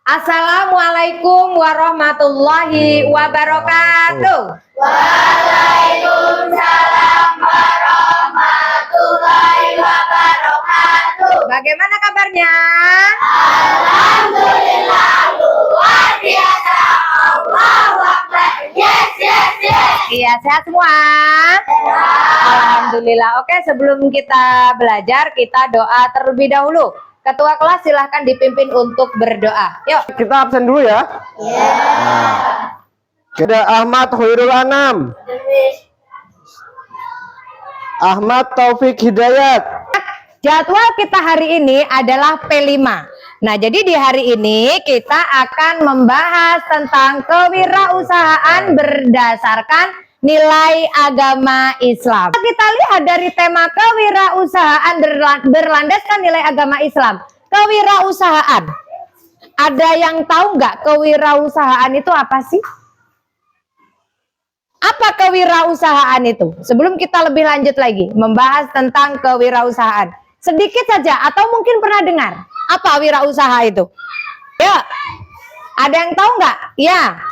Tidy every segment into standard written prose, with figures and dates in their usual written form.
Assalamualaikum warahmatullahi wabarakatuh. Waalaikumsalam warahmatullahi wabarakatuh. Bagaimana kabarnya? Alhamdulillah luar biasa. Allahu Akbar. Yes, yes, yes. Iya, sehat semua? Alhamdulillah. Oke, sebelum kita belajar, kita doa terlebih dahulu. Ketua kelas silahkan dipimpin untuk berdoa. Yuk. Kita absen dulu ya. Ada Ahmad Khairul Anam, Ahmad Taufik Hidayat. Jadwal kita hari ini adalah P5. Nah, jadi di hari ini kita akan membahas tentang kewirausahaan berdasarkan nilai agama Islam. Kita lihat dari tema kewirausahaan berlandaskan nilai agama Islam. Kewirausahaan. Ada yang tahu nggak kewirausahaan itu apa sih? Apa kewirausahaan itu? Sebelum kita lebih lanjut lagi membahas tentang kewirausahaan. Sedikit saja atau mungkin pernah dengar. Apa wirausaha itu? Ya. Ada yang tahu nggak? Ya.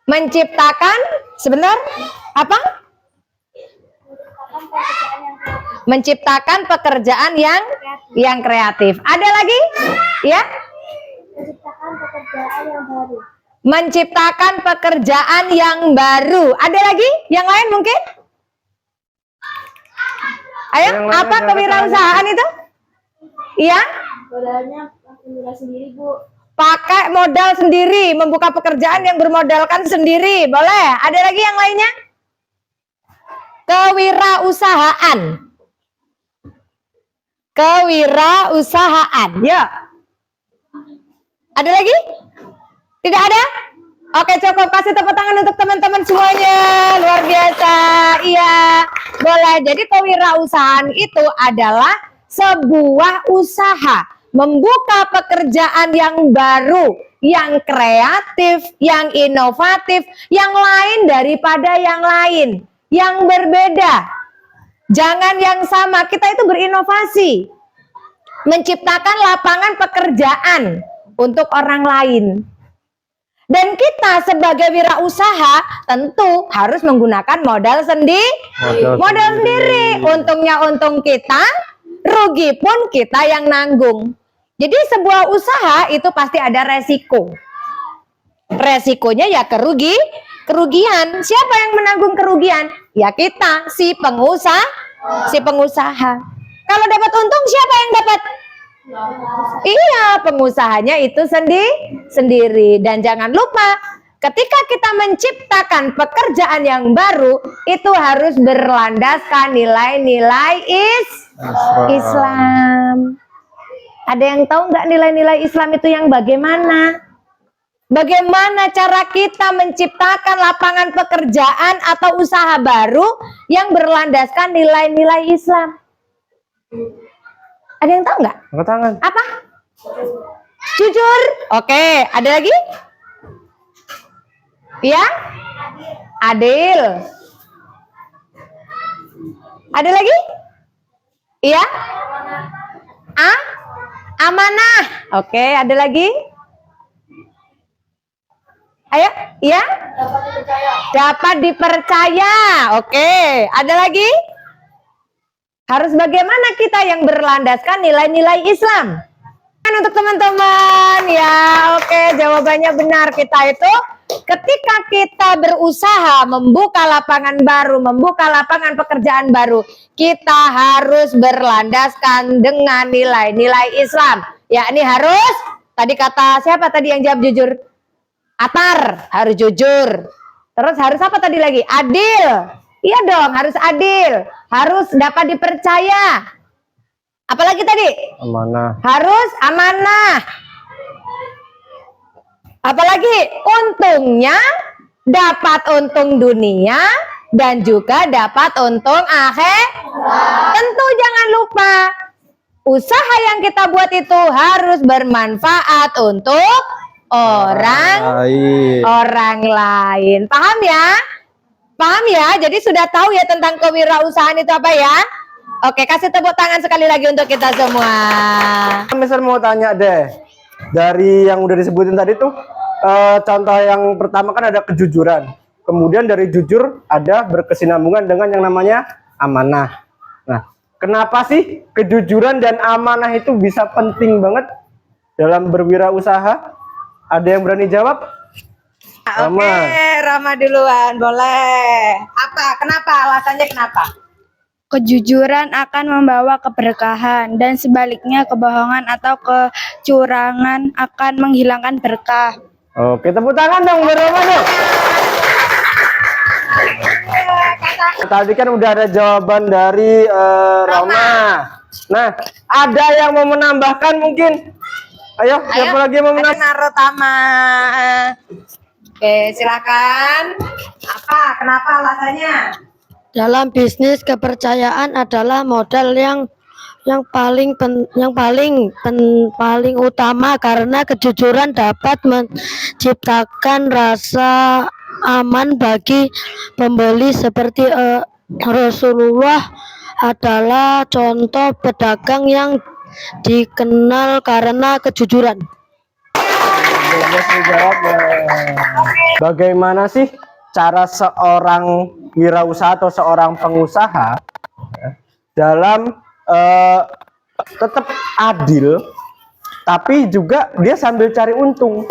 Menciptakan, sebentar, apa? Menciptakan pekerjaan yang kreatif. Ada lagi? Ya? Menciptakan pekerjaan yang baru. Ada lagi? Yang lain mungkin? Ayo, apa kewirausahaan itu? Iya? Modalnya modal sendiri, Bu. Pakai modal sendiri, membuka pekerjaan yang bermodalkan sendiri. Boleh? Ada lagi yang lainnya? Kewirausahaan. Kewirausahaan. Ya. Ada lagi? Tidak ada? Oke, cukup. Kasih tepuk tangan untuk teman-teman semuanya. Luar biasa. Iya. Boleh. Jadi kewirausahaan itu adalah sebuah usaha. Membuka pekerjaan yang baru, yang kreatif, yang inovatif, yang lain daripada yang lain, yang berbeda. Jangan yang sama, kita itu berinovasi. Menciptakan lapangan pekerjaan untuk orang lain. Dan kita sebagai wirausaha tentu harus menggunakan modal sendiri. Untungnya untung kita, rugi pun kita yang nanggung. Jadi sebuah usaha itu pasti ada resiko. Resikonya ya kerugian. Siapa yang menanggung kerugian? Ya kita, si pengusaha. Kalau dapat untung siapa yang dapat? Iya, pengusahanya itu sendiri. Dan jangan lupa, ketika kita menciptakan pekerjaan yang baru, itu harus berlandaskan nilai-nilai Islam. Ada yang tahu nggak nilai-nilai Islam itu yang bagaimana? Bagaimana cara kita menciptakan lapangan pekerjaan atau usaha baru yang berlandaskan nilai-nilai Islam? Ada yang tahu nggak? Angkat tangan. Apa? Jujur. Oke, ada lagi? Ya? Adil. Ada lagi? Iya? Amanah. Oke, ada lagi? Ayo, iya? Dapat dipercaya. Oke, ada lagi? Harus bagaimana kita yang berlandaskan nilai-nilai Islam? Untuk teman-teman, ya, oke, jawabannya benar. Kita itu ketika kita berusaha membuka lapangan baru, membuka lapangan pekerjaan baru, kita harus berlandaskan dengan nilai-nilai Islam. Yakni harus, tadi kata siapa tadi yang jawab jujur? Atar, harus jujur. Terus harus apa tadi lagi? Adil. Iya dong, harus adil. Harus dapat dipercaya. Apalagi tadi? Amanah. Harus amanah. Apalagi untungnya dapat untung dunia dan juga dapat untung akhir. Tentu jangan lupa usaha yang kita buat itu harus bermanfaat untuk orang lain. Paham ya? Paham ya? Jadi sudah tahu ya tentang kewirausahaan itu apa ya? Oke, kasih tepuk tangan sekali lagi untuk kita semua. Misal mau tanya deh, dari yang udah disebutin tadi tuh, contoh yang pertama kan ada kejujuran. Kemudian dari jujur ada berkesinambungan dengan yang namanya amanah. Nah, kenapa sih kejujuran dan amanah itu bisa penting banget dalam berwirausaha? Ada yang berani jawab? Oke, Rama duluan, boleh. Apa? Kenapa? Alasannya kenapa? Kejujuran akan membawa keberkahan dan sebaliknya kebohongan atau kecurangan akan menghilangkan berkah. Oke, tepuk tangan dong buat Rama dong. Tadi kan udah ada jawaban dari Rama. Nah, ada yang mau menambahkan mungkin? Ayo, siapa lagi yang mau Ada menambahkan? Narotama. Oke, silakan. Apa? Kenapa alasannya? Dalam bisnis kepercayaan adalah modal yang paling utama karena kejujuran dapat menciptakan rasa aman bagi pembeli seperti Rasulullah adalah contoh pedagang yang dikenal karena kejujuran. Bagaimana sih cara seorang wirausaha atau seorang pengusaha dalam tetap adil, tapi juga dia sambil cari untung.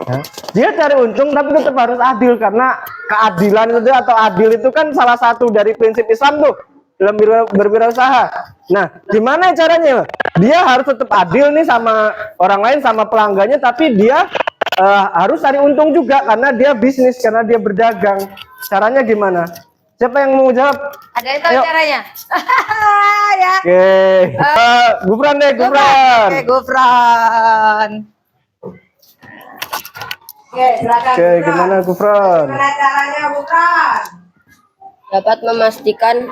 Ya, dia cari untung tapi tetap harus adil karena keadilan itu atau adil itu kan salah satu dari prinsip Islam tuh dalam berwirausaha. Nah, gimana caranya? Dia harus tetap adil nih sama orang lain, sama pelanggannya, tapi dia harus cari untung juga karena dia bisnis, karena dia berdagang. Caranya gimana? Siapa yang mau jawab? Ada yang tahu Ayo. caranya? Ya. Oke, Gufran deh, Gufran. Oke, Gufran. Oke, silakan. Oke, gimana Gufran? Gimana caranya, Gufran? Dapat memastikan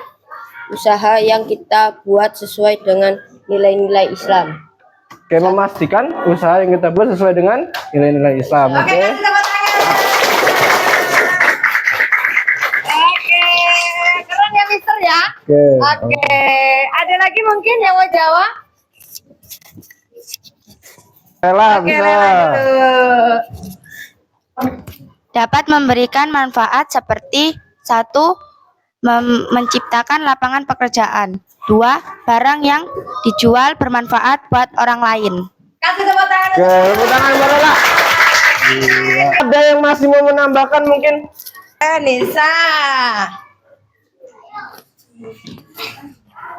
usaha yang kita buat sesuai dengan nilai-nilai Islam. Oke, memastikan usaha yang kita buat sesuai dengan nilai-nilai Islam. Oke, Oke. kasih tepuk tangan. Oke, keren ya, Mister ya. Oke, ada lagi mungkin yang mau jawab? Lela, Oke, bisa. Lela dulu. Dapat memberikan manfaat seperti 1. Menciptakan lapangan pekerjaan. 2. Barang yang dijual bermanfaat buat orang lain. Kasih tepuk tangan. Oke, tepuk tangan buat Lela. Ada yang masih mau menambahkan mungkin? Nisa.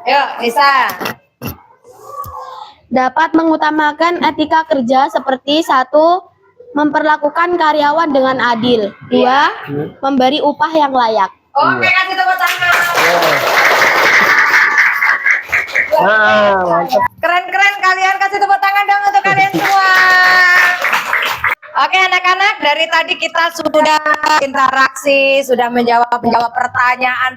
Yuk, Nisa. Dapat mengutamakan etika kerja seperti 1. Memperlakukan karyawan dengan adil. 2. Memberi upah yang layak. Oke, kasih tepuk tangan. Nah, mantap. Keren-keren kalian, kasih tepuk tangan dong untuk kalian semua. Oke anak-anak, dari tadi kita sudah interaksi, sudah menjawab pertanyaan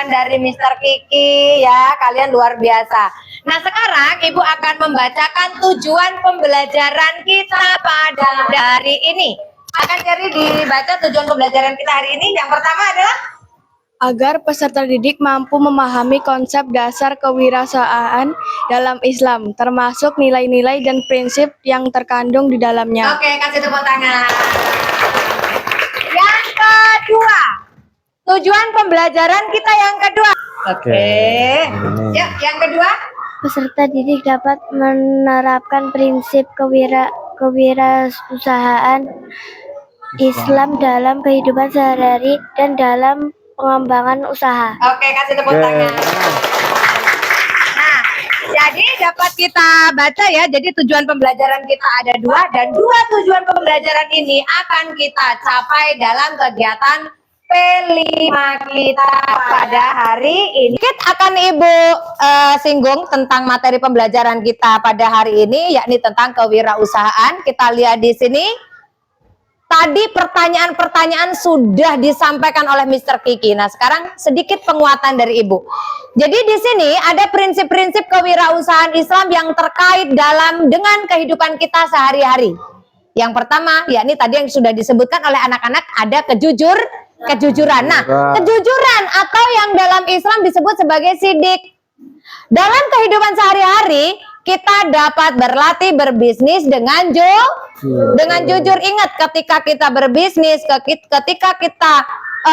dari Mr. Kiki ya, kalian luar biasa. Nah sekarang Ibu akan membacakan tujuan pembelajaran kita pada hari ini. Akan jadi dibaca tujuan pembelajaran kita hari ini. Yang pertama adalah Agar peserta didik mampu memahami konsep dasar kewirausahaan dalam Islam, termasuk nilai-nilai dan prinsip yang terkandung di dalamnya. Oke, kasih tepuk tangan. Yang kedua, tujuan pembelajaran kita yang kedua. Oke. Ya, yang kedua. Peserta didik dapat menerapkan prinsip kewirausahaan Islam dalam kehidupan sehari-hari dan dalam pengembangan usaha. Oke, kasih tepuk tangan. Nah, jadi dapat kita baca ya. Jadi tujuan pembelajaran kita ada 2 dan 2 tujuan pembelajaran ini akan kita capai dalam kegiatan P5 kita pada hari ini. Kita akan Ibu singgung tentang materi pembelajaran kita pada hari ini, yakni tentang kewirausahaan. Kita lihat di sini. Tadi pertanyaan-pertanyaan sudah disampaikan oleh Mr. Kiki. Nah, sekarang sedikit penguatan dari Ibu. Jadi di sini ada prinsip-prinsip kewirausahaan Islam yang terkait dengan kehidupan kita sehari-hari. Yang pertama, yakni tadi yang sudah disebutkan oleh anak-anak, ada kejujuran. Nah, kejujuran atau yang dalam Islam disebut sebagai sidik. Dalam kehidupan sehari-hari, kita dapat berlatih berbisnis dengan jujur. Ingat, ketika kita berbisnis, ketika kita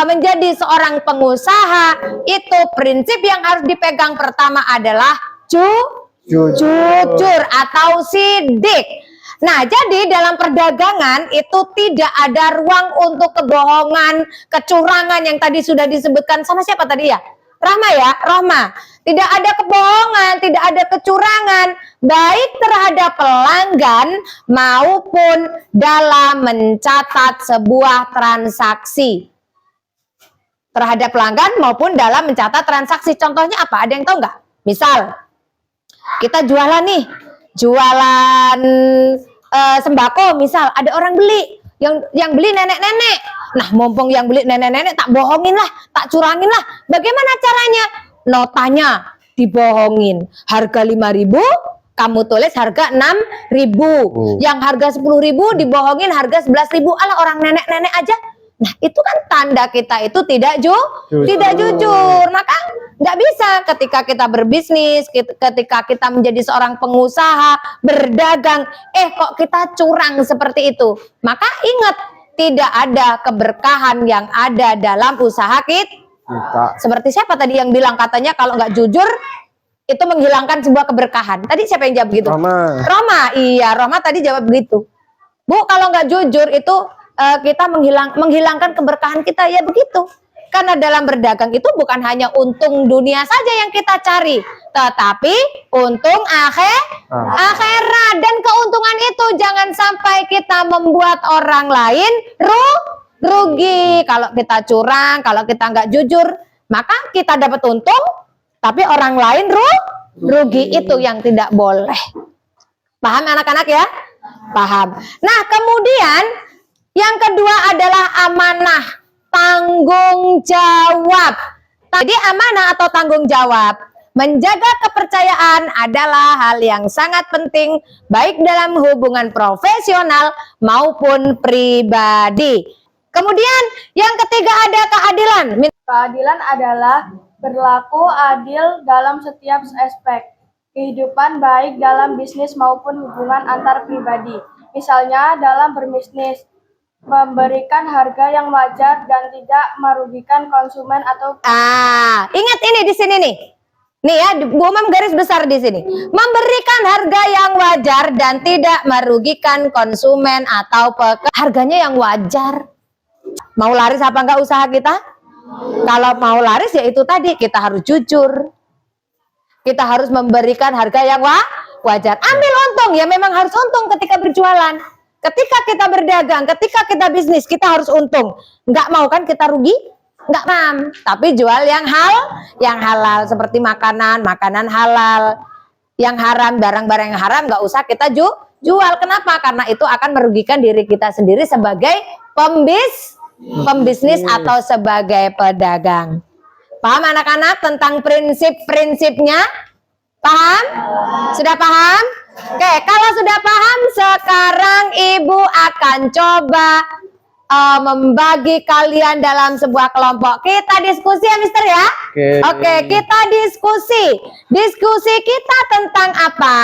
menjadi seorang pengusaha, itu prinsip yang harus dipegang pertama adalah jujur atau sidik. Nah, jadi dalam perdagangan itu tidak ada ruang untuk kebohongan, kecurangan yang tadi sudah disebutkan sama siapa tadi ya? Rahma ya, Rahma. Tidak ada kebohongan, tidak ada kecurangan, baik terhadap pelanggan maupun dalam mencatat sebuah transaksi. Terhadap pelanggan maupun dalam mencatat transaksi. Contohnya apa? Ada yang tahu nggak? Misal, kita jualan nih, jualan sembako, misal ada orang beli, yang beli nenek-nenek. Nah, mumpung yang beli nenek-nenek, tak bohongin lah, tak curangin lah. Bagaimana caranya? Notanya dibohongin. Harga 5.000, kamu tulis harga 6.000. Yang harga 10.000 dibohongin harga 11.000. Alah, orang nenek-nenek aja. Nah, itu kan tanda kita itu tidak jujur. Maka nggak bisa ketika kita berbisnis, ketika kita menjadi seorang pengusaha, berdagang, kok kita curang seperti itu. Maka ingat, tidak ada keberkahan yang ada dalam usaha kita. Seperti siapa tadi yang bilang katanya kalau nggak jujur itu menghilangkan sebuah keberkahan. Tadi siapa yang jawab begitu? Roma. Iya, Roma tadi jawab begitu. Bu, kalau nggak jujur itu kita menghilangkan keberkahan kita, ya begitu. Karena dalam berdagang itu bukan hanya untung dunia saja yang kita cari, tetapi untung akhirat. Dan keuntungan itu jangan sampai kita membuat orang lain rugi. Kalau kita curang, kalau kita nggak jujur, maka kita dapat untung, tapi orang lain rugi. Itu yang tidak boleh. Paham anak-anak ya? Paham. Nah, kemudian yang kedua adalah amanah, tanggung jawab. Jadi amanah atau tanggung jawab, menjaga kepercayaan adalah hal yang sangat penting baik dalam hubungan profesional maupun pribadi. Kemudian yang ketiga ada keadilan. Keadilan adalah berlaku adil dalam setiap aspek kehidupan, baik dalam bisnis maupun hubungan antar pribadi. Misalnya dalam berbisnis, memberikan harga yang wajar dan tidak merugikan konsumen atau ingat ini di sini nih. Nih ya, Bu Umam garis besar di sini. Memberikan harga yang wajar dan tidak merugikan konsumen atau harganya yang wajar. Mau laris apa enggak usaha kita? Kalau mau laris ya itu tadi, kita harus jujur. Kita harus memberikan harga yang wajar. Ambil untung, ya memang harus untung ketika berjualan. Ketika kita berdagang, ketika kita bisnis, kita harus untung. Nggak mau kan kita rugi? Nggak paham. Tapi jual yang halal seperti makanan halal. Yang haram, barang-barang yang haram nggak usah kita jual. Kenapa? Karena itu akan merugikan diri kita sendiri sebagai pembisnis atau sebagai pedagang. Paham anak-anak tentang prinsip-prinsipnya? Paham? Sudah paham? Oke, kalau sudah paham, sekarang Ibu akan coba membagi kalian dalam sebuah kelompok. Kita diskusi ya, Mister ya? Oke, kita diskusi. Diskusi kita tentang apa?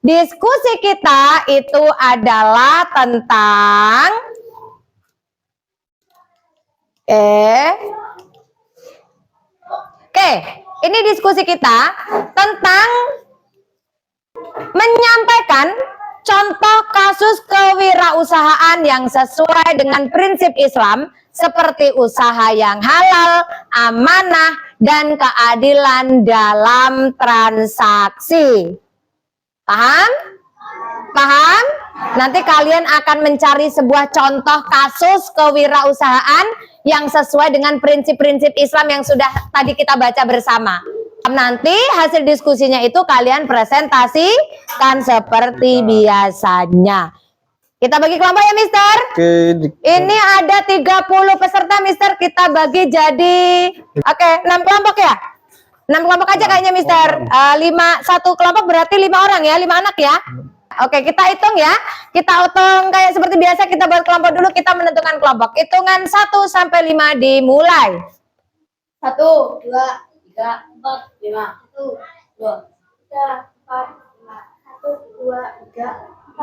Diskusi kita itu adalah tentang ini diskusi kita tentang menyampaikan contoh kasus kewirausahaan yang sesuai dengan prinsip Islam seperti usaha yang halal, amanah, dan keadilan dalam transaksi. Paham? Paham? Nanti kalian akan mencari sebuah contoh kasus kewirausahaan yang sesuai dengan prinsip-prinsip Islam yang sudah tadi kita baca bersama. Nanti hasil diskusinya itu kalian presentasikan seperti biasanya. Kita bagi kelompok ya, Mister. Ini ada 30 peserta, Mister. Kita bagi jadi 6 kelompok ya. 6 kelompok aja kayaknya, Mister. 1 kelompok berarti 5 orang ya, 5 anak ya. Oke, kita hitung ya. Kita hitung kayak seperti biasa, kita buat kelompok dulu, kita menentukan kelompok. Hitungan 1 sampai 5 dimulai. 1, 2, 3, 4, 5. 1, 2, 3, 4, 4, 1, 2, 3, 4, 4,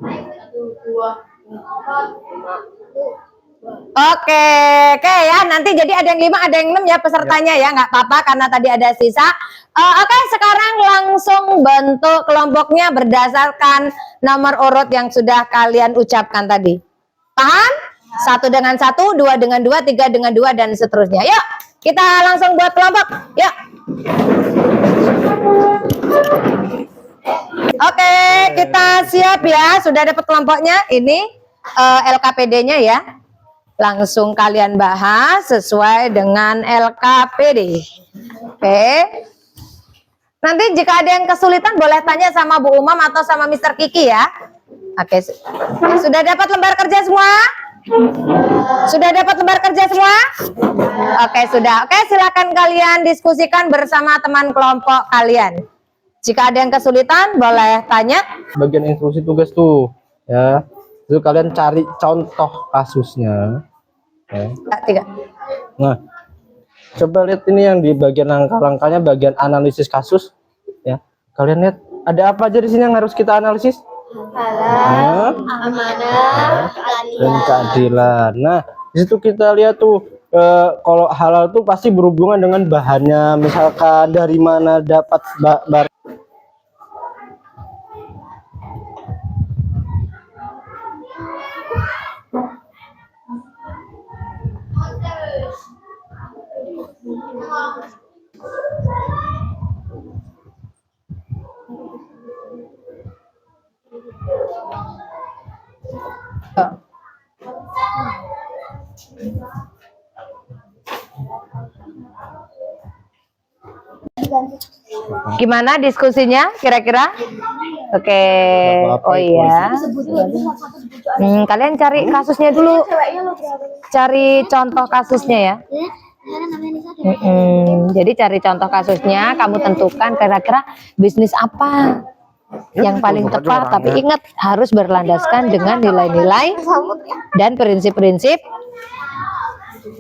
1, 2, 4, Oke, oke ya. Nanti jadi ada yang 5, ada yang 6 ya pesertanya ya. Nggak apa-apa karena tadi ada sisa. Oke, sekarang langsung bentuk kelompoknya berdasarkan nomor urut yang sudah kalian ucapkan tadi. Paham? 1 dengan 1, 2 dengan 2, 3 dengan 2, dan seterusnya. Yuk, kita langsung buat kelompok. Yuk. Oke, kita siap ya. Sudah dapat kelompoknya. Ini LKPD-nya ya. Langsung kalian bahas sesuai dengan LKPD. Oke. Nanti jika ada yang kesulitan boleh tanya sama Bu Umam atau sama Mr. Kiki ya. Oke. Sudah dapat lembar kerja semua? Sudah dapat lembar kerja semua? Oke, sudah. Oke, silakan kalian diskusikan bersama teman kelompok kalian. Jika ada yang kesulitan boleh tanya. Bagian instruksi tugas tuh ya. Itu kalian cari contoh kasusnya. Ya. 3. Nah, coba lihat ini yang di bagian langkah-langkahnya, bagian analisis kasus. Ya, kalian lihat ada apa aja di sini yang harus kita analisis? Halal, amanah, dan keadilan. Nah, di situ kita lihat tuh kalau halal tuh pasti berhubungan dengan bahannya, misalkan dari mana dapat barang. Gimana diskusinya kira-kira? Oke. Apa-apa, Oh iya. Kalian cari kasusnya dulu. Cari contoh kasusnya ya. Jadi cari contoh kasusnya, kamu tentukan kira-kira bisnis apa yang paling tepat, tapi ingat harus berlandaskan dengan nilai-nilai dan prinsip-prinsip.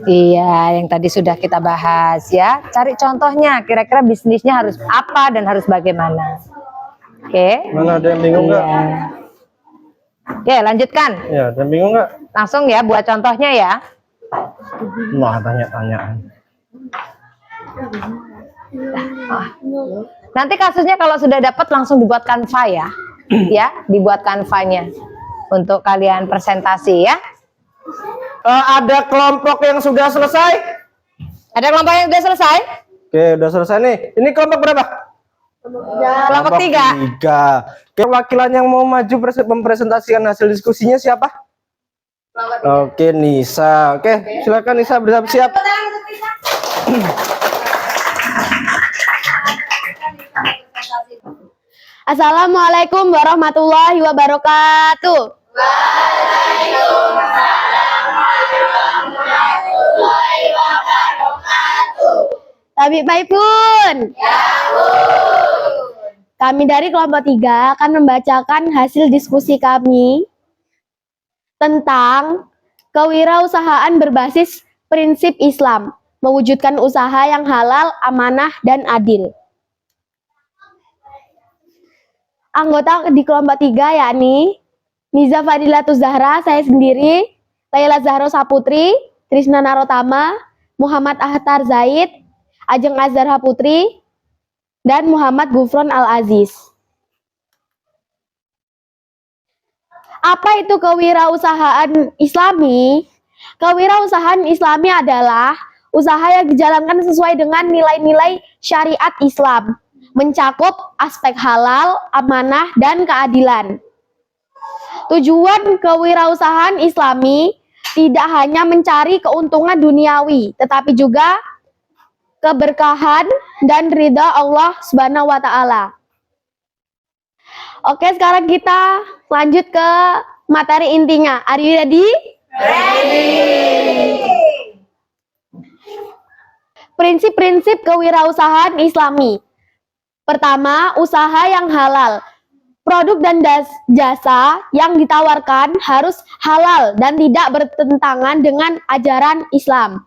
Iya, yang tadi sudah kita bahas ya. Cari contohnya, kira-kira bisnisnya harus apa dan harus bagaimana. Oke. Mana ada yang bingung nggak? Oke, lanjutkan. Ya, ada yang bingung nggak? Langsung ya buat contohnya ya. Wah, tanya-tanyaan. Nanti kasusnya kalau sudah dapat langsung dibuat Canva ya. Ya, dibuat Canva-nya untuk kalian presentasi ya. Ada kelompok yang sudah selesai? Ada kelompok yang sudah selesai? Oke, udah selesai nih. Ini kelompok berapa? Kelompok 3. 3. Oke, wakilan yang mau maju mempresentasikan hasil diskusinya siapa? Oke, Nisa. Oke, silakan Nisa bersiap-siap. Assalamualaikum warahmatullahi wabarakatuh. Tabib Maipun. Kami dari kelompok 3 akan membacakan hasil diskusi kami tentang kewirausahaan berbasis prinsip Islam, mewujudkan usaha yang halal, amanah, dan adil. Anggota di kelompok 3 yakni Niza Fadilatus Zahra, saya sendiri, Laila Zahra Saputri, Trisna Narotama, Muhammad Ahtar Zaid, Ajeng Azhar Putri, dan Muhammad Gufron Al-Aziz. Apa itu kewirausahaan Islami? Kewirausahaan Islami adalah usaha yang dijalankan sesuai dengan nilai-nilai syariat Islam, mencakup aspek halal, amanah, dan keadilan. Tujuan kewirausahaan Islami tidak hanya mencari keuntungan duniawi, tetapi juga keberkahan dan ridha Allah Subhanahu wa Ta'ala. Oke, sekarang kita lanjut ke materi intinya. Are you ready? Prinsip-prinsip kewirausahaan Islami. Pertama, usaha yang halal. Produk dan jasa yang ditawarkan harus halal dan tidak bertentangan dengan ajaran Islam.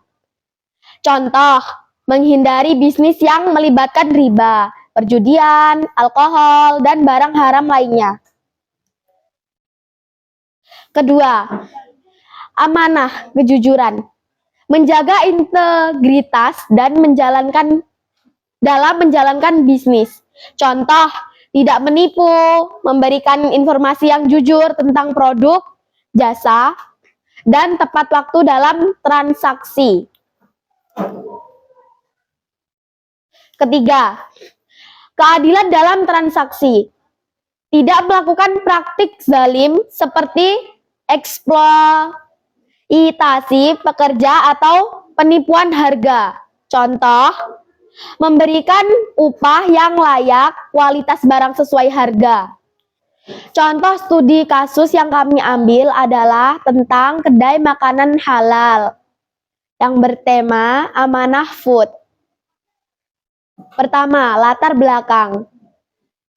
Contoh, menghindari bisnis yang melibatkan riba, perjudian, alkohol, dan barang haram lainnya. Kedua, amanah, kejujuran. Menjaga integritas dan dalam menjalankan bisnis. Contoh, tidak menipu, memberikan informasi yang jujur tentang produk, jasa, dan tepat waktu dalam transaksi. Ketiga, keadilan dalam transaksi. Tidak melakukan praktik zalim seperti eksploitasi pekerja atau penipuan harga. Contoh, memberikan upah yang layak, kualitas barang sesuai harga. Contoh studi kasus yang kami ambil adalah tentang kedai makanan halal yang bertema amanah food. Pertama, latar belakang.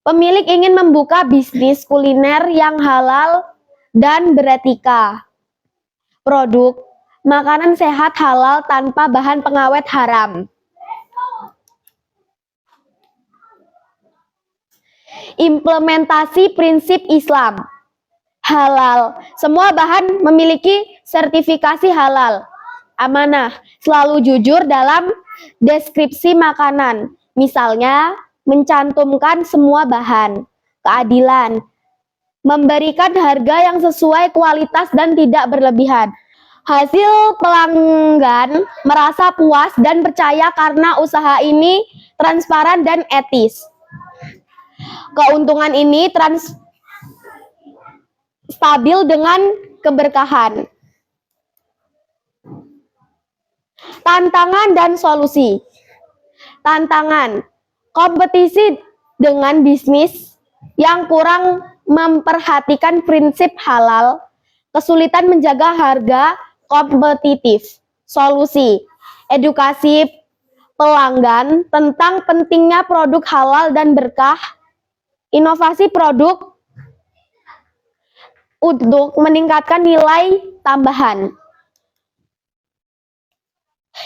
Pemilik ingin membuka bisnis kuliner yang halal dan beretika. Produk makanan sehat halal tanpa bahan pengawet haram. Implementasi prinsip Islam. Halal. Semua bahan memiliki sertifikasi halal. Amanah. Selalu jujur dalam deskripsi makanan. Misalnya, mencantumkan semua bahan. Keadilan. Memberikan harga yang sesuai kualitas dan tidak berlebihan. Hasil pelanggan merasa puas dan percaya karena usaha ini transparan dan etis. Keuntungan ini stabil dengan keberkahan. Tantangan dan solusi. Tantangan, kompetisi dengan bisnis yang kurang memperhatikan prinsip halal, kesulitan menjaga harga kompetitif. Solusi, edukasi pelanggan tentang pentingnya produk halal dan berkah, inovasi produk untuk meningkatkan nilai tambahan.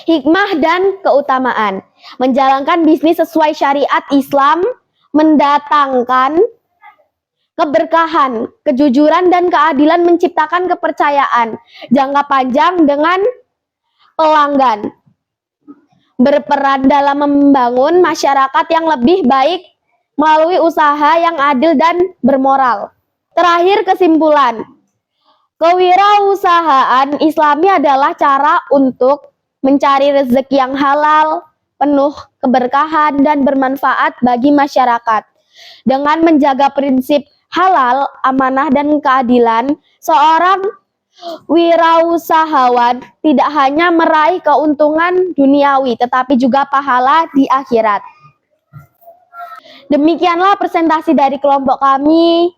Hikmah dan keutamaan. Menjalankan bisnis sesuai syariat Islam mendatangkan keberkahan, kejujuran, dan keadilan, menciptakan kepercayaan jangka panjang dengan pelanggan. Berperan dalam membangun masyarakat yang lebih baik melalui usaha yang adil dan bermoral. Terakhir, kesimpulan. Kewirausahaan Islami adalah cara untuk mencari rezeki yang halal, penuh keberkahan, dan bermanfaat bagi masyarakat. Dengan menjaga prinsip halal, amanah, dan keadilan, seorang wirausahawan tidak hanya meraih keuntungan duniawi, tetapi juga pahala di akhirat. Demikianlah presentasi dari kelompok kami.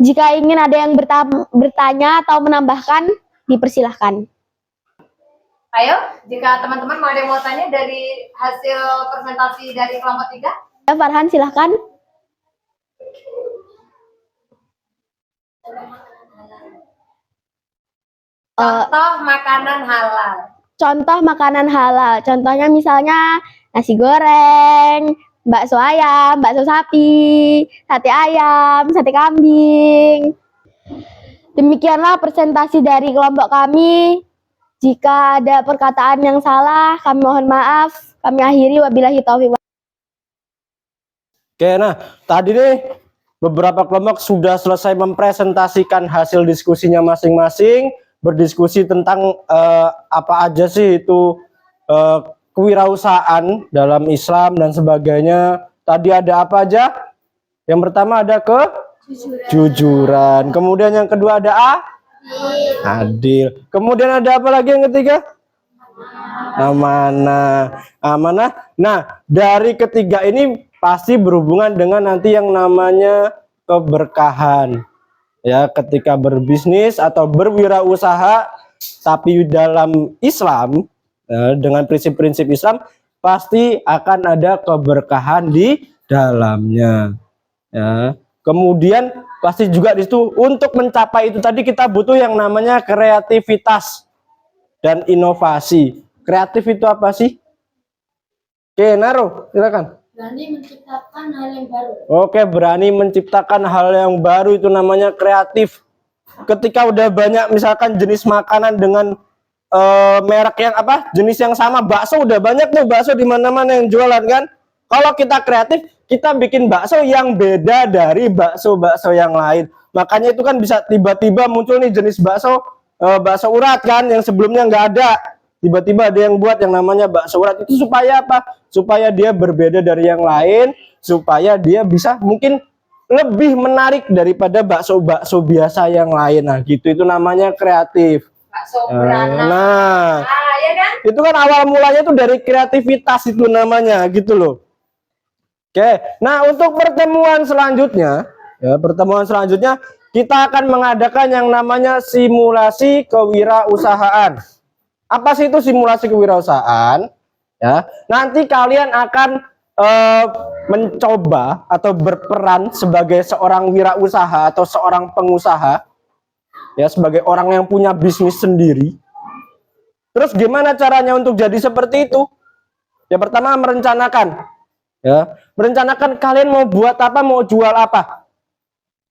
Jika ingin ada yang bertanya atau menambahkan, dipersilahkan. Ayo, jika teman-teman mau ada yang mau tanya dari hasil presentasi dari kelompok 3. Ya, Farhan, silahkan. Contoh makanan halal. Contoh makanan halal. Contohnya misalnya nasi goreng, bakso ayam, bakso sapi, sate ayam, sate kambing. Demikianlah presentasi dari kelompok kami. Jika ada perkataan yang salah, kami mohon maaf. Kami akhiri, wabillahi taufiq. Oke, nah tadi nih beberapa kelompok sudah selesai mempresentasikan hasil diskusinya masing-masing, berdiskusi tentang apa aja sih itu kewirausahaan dalam Islam dan sebagainya. Tadi ada apa aja? Yang pertama ada kejujuran. Kemudian yang kedua ada adil. Kemudian ada apa lagi yang ketiga? Amanah. Amanah. Nah, dari ketiga ini pasti berhubungan dengan nanti yang namanya keberkahan. Ya, ketika berbisnis atau berwirausaha tapi dalam Islam, dengan prinsip-prinsip Islam, pasti akan ada keberkahan di dalamnya. Ya. Kemudian pasti juga di situ untuk mencapai itu tadi kita butuh yang namanya kreativitas dan inovasi. Kreatif itu apa sih? Oke, Naro, silakan. Berani menciptakan hal yang baru. Oke, berani menciptakan hal yang baru itu namanya kreatif. Ketika udah banyak misalkan jenis makanan dengan merek yang apa? Jenis yang sama, bakso udah banyak tuh bakso di mana-mana yang jualan kan? Kalau kita kreatif, kita bikin bakso yang beda dari bakso-bakso yang lain. Makanya itu kan bisa tiba-tiba muncul nih jenis bakso urat kan yang sebelumnya nggak ada. Tiba-tiba ada yang buat yang namanya bakso urat itu supaya apa? Supaya dia berbeda dari yang lain, supaya dia bisa mungkin lebih menarik daripada bakso-bakso biasa yang lain. Nah, gitu itu namanya kreatif. Bakso beranak. Nah, Ya kan? itu kan awal mulanya itu dari kreativitas itu namanya, gitu loh. Oke, nah untuk pertemuan selanjutnya, kita akan mengadakan yang namanya simulasi kewirausahaan. Apa sih itu simulasi kewirausahaan? Ya, nanti kalian akan mencoba atau berperan sebagai seorang wirausaha atau seorang pengusaha, ya, sebagai orang yang punya bisnis sendiri. Terus gimana caranya untuk jadi seperti itu? Ya, pertama merencanakan. Ya, merencanakan kalian mau buat apa, mau jual apa.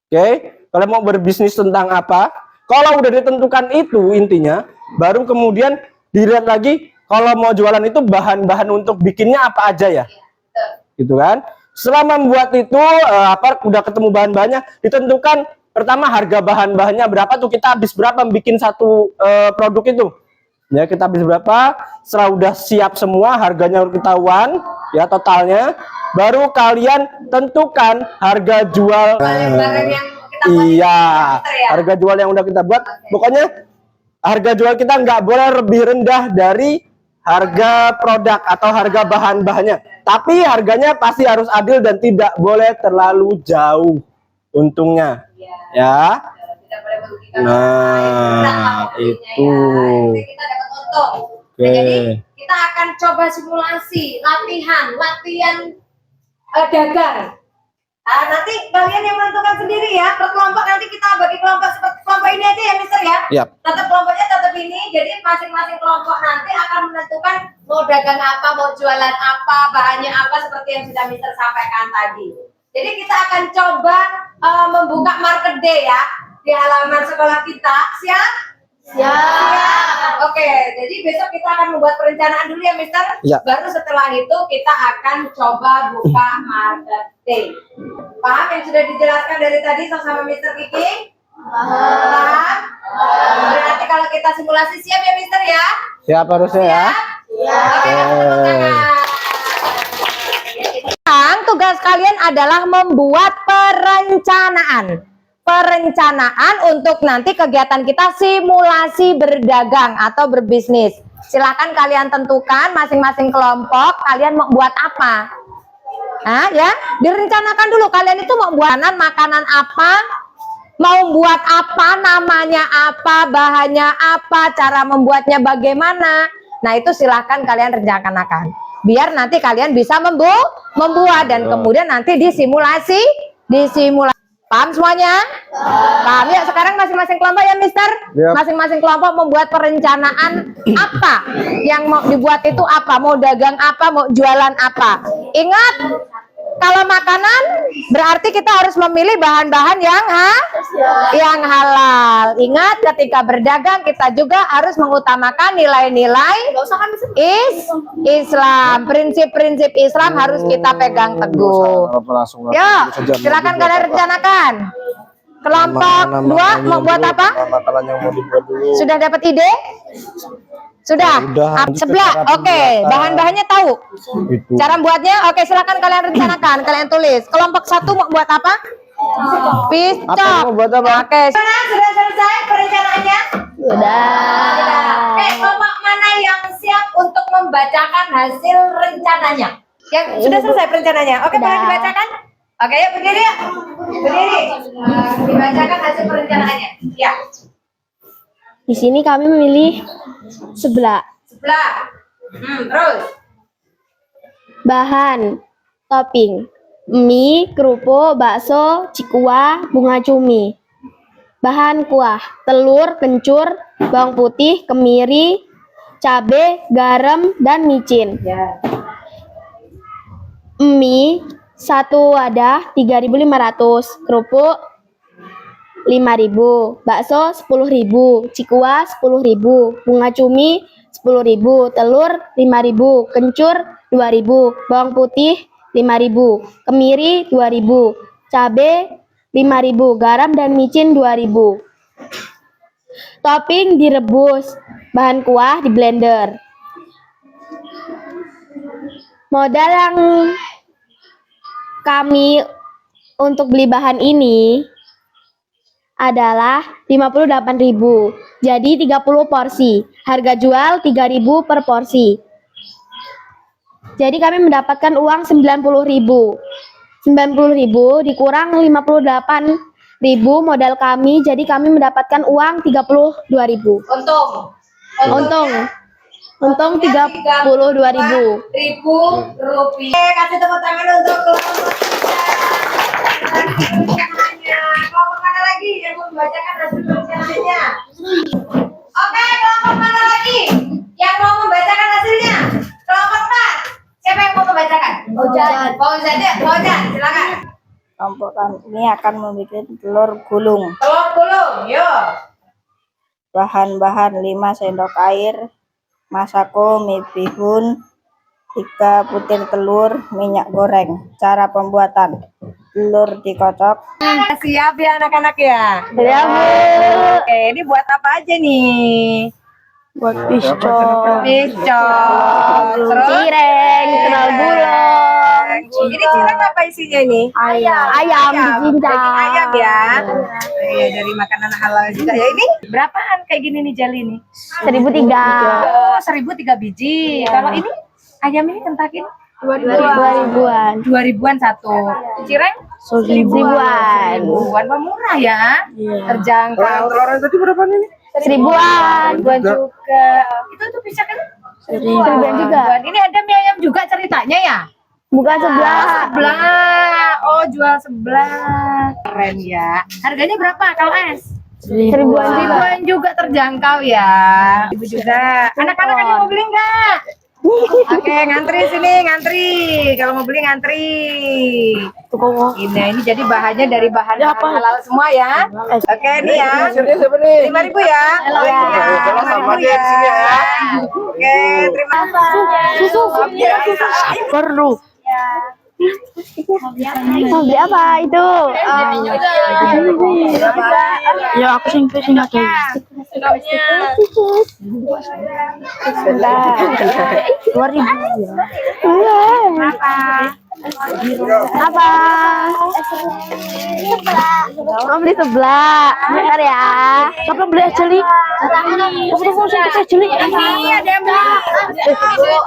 Oke, kalian mau berbisnis tentang apa? Kalau udah ditentukan itu intinya, baru kemudian dilihat lagi kalau mau jualan itu bahan-bahan untuk bikinnya apa aja ya. Gitu kan? Setelah membuat itu udah ketemu bahan-bahannya, ditentukan pertama harga bahan-bahannya berapa tuh, kita habis berapa bikin satu produk itu. Ya, kita habis berapa? Setelah udah siap semua, harganya udah ketahuan, ya totalnya, baru kalian tentukan harga jual. Barang-barang yang kita buat Iya, ya? harga jual yang udah kita buat. Pokoknya harga jual kita nggak boleh lebih rendah dari harga produk atau harga bahan-bahannya. Tapi harganya pasti harus adil dan tidak boleh terlalu jauh untungnya. Ya. Tidak boleh merugikan Nah, orang lain. itu. Nanti kita dapat untung. Oke. Nah, jadi kita akan coba simulasi latihan dagang. Nanti kalian yang menentukan sendiri ya, per kelompok nanti kita bagi kelompok seperti kelompok ini aja ya, Mister ya. Yap. Tetap kelompoknya tetap ini, jadi masing-masing kelompok nanti akan menentukan mau dagang apa, mau jualan apa, bahannya apa seperti yang sudah Mister sampaikan tadi. Jadi kita akan coba membuka market day ya di halaman sekolah kita. Siap? Siap. Oke, jadi besok kita akan membuat perencanaan dulu ya, Mister. Ya. Baru setelah itu kita akan coba buka market day. Paham yang sudah dijelaskan dari tadi sama Mister Kiki? Paham? Berarti kalau kita simulasi siap ya, Mister ya? Siap harusnya ya. Oke, tepuk tangan. Tugas kalian adalah membuat perencanaan. Perencanaan untuk nanti kegiatan kita simulasi berdagang atau berbisnis. Silakan kalian tentukan masing-masing kelompok kalian mau buat apa. Nah, ya, direncanakan dulu kalian itu mau buat makanan apa, mau buat apa, namanya apa, bahannya apa, cara membuatnya bagaimana. Nah, itu silakan kalian rencanakan. Biar nanti kalian bisa membuat dan kemudian nanti disimulasi. Paham semuanya? Paham ya? Sekarang masing-masing kelompok ya, Mister? Yep. Masing-masing kelompok membuat perencanaan apa yang mau dibuat itu apa, mau dagang apa, mau jualan apa. Ingat, kalau makanan berarti kita harus memilih bahan-bahan yang halal. Ingat, ketika berdagang kita juga harus mengutamakan nilai-nilai Islam. Prinsip-prinsip Islam harus kita pegang teguh. Yuk, silakan kalian rencanakan. Kelompok 2 mau buat apa? Sudah dapat ide? Sudah? Sebelah. Oke, bahan-bahannya tahu. Cara buatnya? Oke, silakan kalian rencanakan, kalian tulis. Kelompok 1 mau buat apa? Piscok. Oke. Sudah selesai perencanaannya? Sudah. Oke, kelompok mana yang siap untuk membacakan hasil rencananya? Yang sudah selesai perencananya. Oke, boleh dibacakan? Oke, yuk berdiri ya. Berdiri. Dibacakan hasil perencanaannya. Ya. Di sini kami memilih sebelah. Terus. Bahan, topping, mie, kerupuk, bakso, cikua, bunga cumi. Bahan kuah, telur, kencur, bawang putih, kemiri, cabai, garam, dan micin. Ya. Mie 1 wadah 3.500, kerupuk 5.000, bakso 10.000, cikua 10.000, bunga cumi 10.000, telur 5.000, kencur 2.000, bawang putih 5.000, kemiri 2.000, cabai 5.000, garam dan micin 2.000. Topping direbus, bahan kuah di blender. Modal yang kami untuk beli bahan ini adalah 58.000. Jadi 30 porsi. Harga jual 3.000 per porsi. Jadi kami mendapatkan uang 90.000. 90.000 dikurang 58.000 modal kami, jadi kami mendapatkan uang 32.000. Untung 32.000. Rupiah. Kasih tepuk tangan untuk kelompok tiga. Kelompok mana lagi yang membacakan hasil perselisihannya? Oke, kelompok mana lagi yang mau membacakan hasilnya? Kelompok 4. Siapa yang mau membacakan? Fauzan, silakan. Kelompok kami akan membuat telur gulung. Telur gulung, yuk. Bahan-bahan 5 sendok air, masako, mie bihun, 3 butir telur, minyak goreng. Cara pembuatan: telur dikocok, Siap ya anak-anak ya? Ya, Bu. Oke, ini buat apa aja nih? buat pisco, Terus Cireng, kenal gulung. ini cireng apa isinya ini? Ayam Daging cincang. ayam ya. Iya, dari makanan halal juga ya. Ini berapaan kayak gini nih jali nih? 1.003. Oh, 1.003 biji. Kalau ini ayam ini kentakin 2.000-an. 2.000-an satu. Cireng 1.000-an. ribuan. Wah, murah ya. Terjangkau. Telurnya tadi berapa ini? 1.000-an. Ribuan juga. Itu tuh bisa kan? 1.000-an juga. Ini ada mie ayam juga ceritanya ya? Bukan sebelah. Sebelah. Oh, jual sebelah. Keren ya. Harganya berapa kalau es? 1.000-an juga. Ribuan juga terjangkau ya. Ibu juga. Anak-anak ada yang mau beli enggak? Oke, ngantri sini, ngantri. Kalau mau beli ngantri. Ini jadi bahannya dari bahan halal semua ya. Oke, ini ya. Hasilnya siapa nih? 5.000 ya. Oh, ini ya. Kalau sama 5.000 aja di sini ya. Oke, terima kasih. Perlu. Mau beli apa itu? Ya aku sing aja. Sebentar. 2.000. Apa? Mau beli sebelah. Bentar ya. Kapan beli aja li? Aku mau kita jeli. Ini ada yang beli.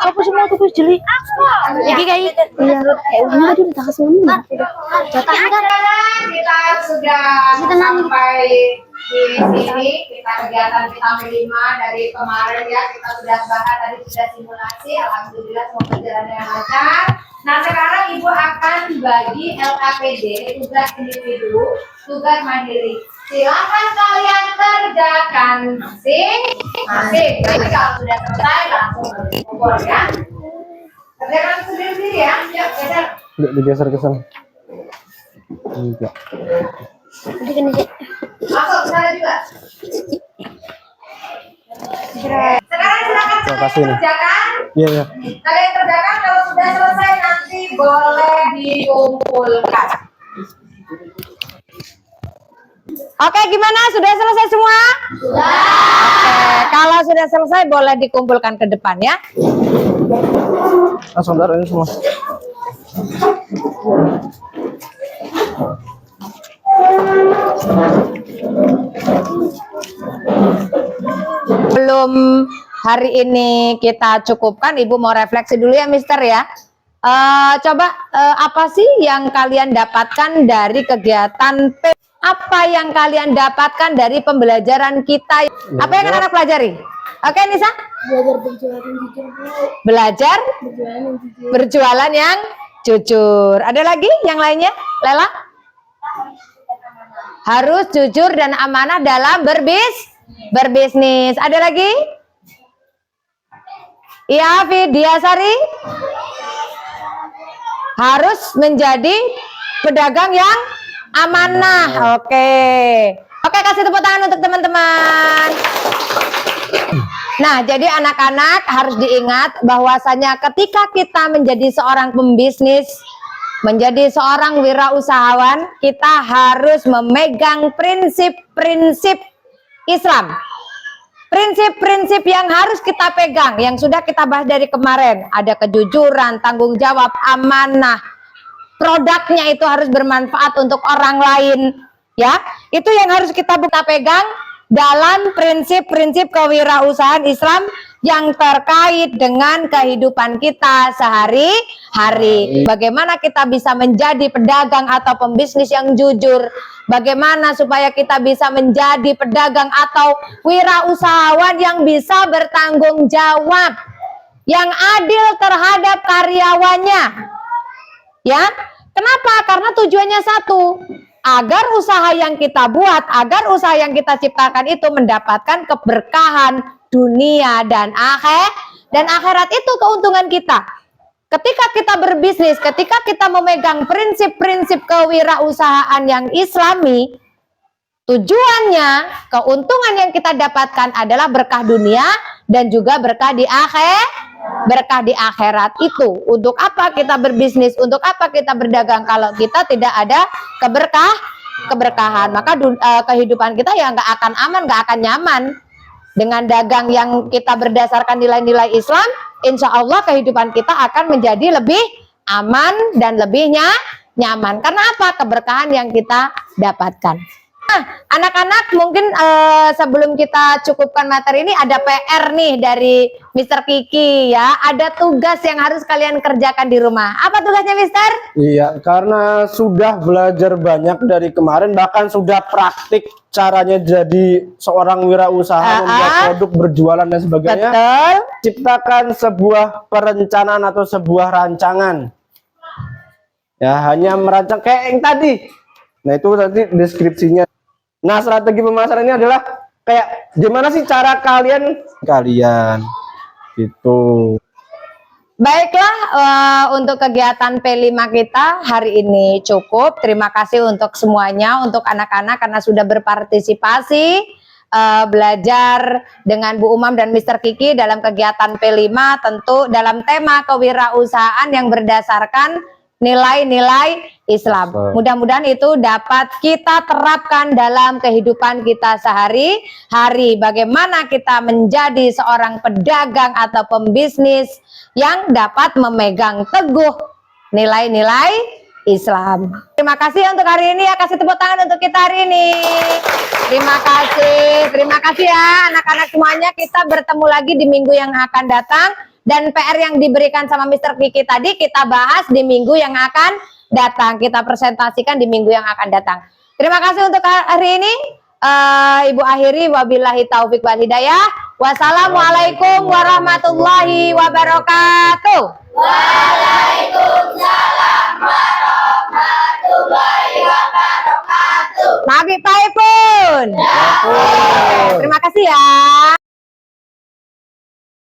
Apa semua tuh jeli? Iki kayak iya. Udah udah tak kasih ini. Sekarang kita sudah sampai di sini. Kita kegiatan vitamin 5 dari kemarin ya. Kita sudah bahas tadi, sudah simulasi. Alhamdulillah semua berjalan dengan lancar. Nah, sekarang Ibu akan bagi LKPD, tugas individu, tugas mandiri. Silakan kalian kerjakan masing-masing. Jadi kalau sudah selesai langsung kumpul ya. Kerjakan sendiri-sendiri ya. Yuk, geser. Digeser ke sana. Enggak. Masuk sana juga. Sekarang silakan Terima kasih nih. kerjakan. Iya, iya. Kalian kerjakan, kalau sudah selesai nanti boleh dikumpulkan. Oke, gimana? Sudah selesai semua? Sudah. Oke, kalau sudah selesai boleh dikumpulkan ke depan ya. Langsung taruh ini semua. Belum hari ini kita cukupkan, Ibu mau refleksi dulu ya, Mister ya. Coba apa sih yang kalian dapatkan dari kegiatan P? Apa yang kalian dapatkan dari pembelajaran kita? Apa yang anak-anak pelajari? Oke, Nisa? Belajar berjualan yang jujur. Ada lagi yang lainnya? Lela? Harus jujur dan amanah dalam berbisnis. Ada lagi? Iya, Vidiasari. Harus menjadi pedagang yang amanah. Oke. Oke, kasih tepuk tangan untuk teman-teman. Nah, jadi anak-anak harus diingat bahwasanya ketika kita menjadi seorang pembisnis, menjadi seorang wirausahawan, kita harus memegang prinsip-prinsip Islam. Prinsip-prinsip yang harus kita pegang, yang sudah kita bahas dari kemarin, ada kejujuran, tanggung jawab, amanah. Produknya itu harus bermanfaat untuk orang lain, ya. Itu yang harus kita pegang dalam prinsip-prinsip kewirausahaan Islam yang terkait dengan kehidupan kita sehari-hari. Bagaimana kita bisa menjadi pedagang atau pembisnis yang jujur? Bagaimana supaya kita bisa menjadi pedagang atau wirausahawan yang bisa bertanggung jawab, yang adil terhadap karyawannya? Ya, kenapa? Karena tujuannya satu, agar usaha yang kita buat, agar usaha yang kita ciptakan itu mendapatkan keberkahan dunia dan akhirat itu keuntungan kita. Ketika kita berbisnis, ketika kita memegang prinsip-prinsip kewirausahaan yang Islami, tujuannya, keuntungan yang kita dapatkan adalah berkah dunia dan juga berkah di akhirat itu. Untuk apa kita berbisnis? Untuk apa kita berdagang kalau kita tidak ada keberkahan? Maka kehidupan kita ya nggak akan aman, nggak akan nyaman. Dengan dagang yang kita berdasarkan nilai-nilai Islam, insya Allah kehidupan kita akan menjadi lebih aman dan lebih nyaman. Karena apa? Keberkahan yang kita dapatkan. Nah, anak-anak mungkin sebelum kita cukupkan materi ini ada PR nih dari Mr. Kiki ya. Ada tugas yang harus kalian kerjakan di rumah. Apa tugasnya, Mister? Iya, karena sudah belajar banyak dari kemarin, bahkan sudah praktik caranya jadi seorang wirausaha, membuat produk, berjualan dan sebagainya. Betul. Ciptakan sebuah perencanaan atau sebuah rancangan. Ya, hanya merancang kayak yang tadi. Nah, itu nanti deskripsinya. Nah, strategi pemasaran ini adalah kayak gimana sih cara kalian gitu. Baiklah, untuk kegiatan P5 kita hari ini cukup. Terima kasih untuk semuanya, untuk anak-anak karena sudah berpartisipasi belajar dengan Bu Umam dan Mr. Kiki dalam kegiatan P5, tentu dalam tema kewirausahaan yang berdasarkan nilai-nilai Islam. Mudah-mudahan itu dapat kita terapkan dalam kehidupan kita sehari-hari. Bagaimana kita menjadi seorang pedagang atau pembisnis yang dapat memegang teguh nilai-nilai Islam. Terima kasih untuk hari ini ya. Kasih tepuk tangan untuk kita hari ini. Terima kasih ya anak-anak semuanya. Kita bertemu lagi di minggu yang akan datang. Dan PR yang diberikan sama Mr. Kiki tadi kita bahas di minggu yang akan datang. Kita presentasikan di minggu yang akan datang. Terima kasih untuk hari ini. Ibu akhiri, wabillahi taufik wal hidayah. Wassalamualaikum warahmatullahi wabarakatuh. Waalaikumsalam warahmatullahi wabarakatuh. Nabi Paipun. Terima kasih ya.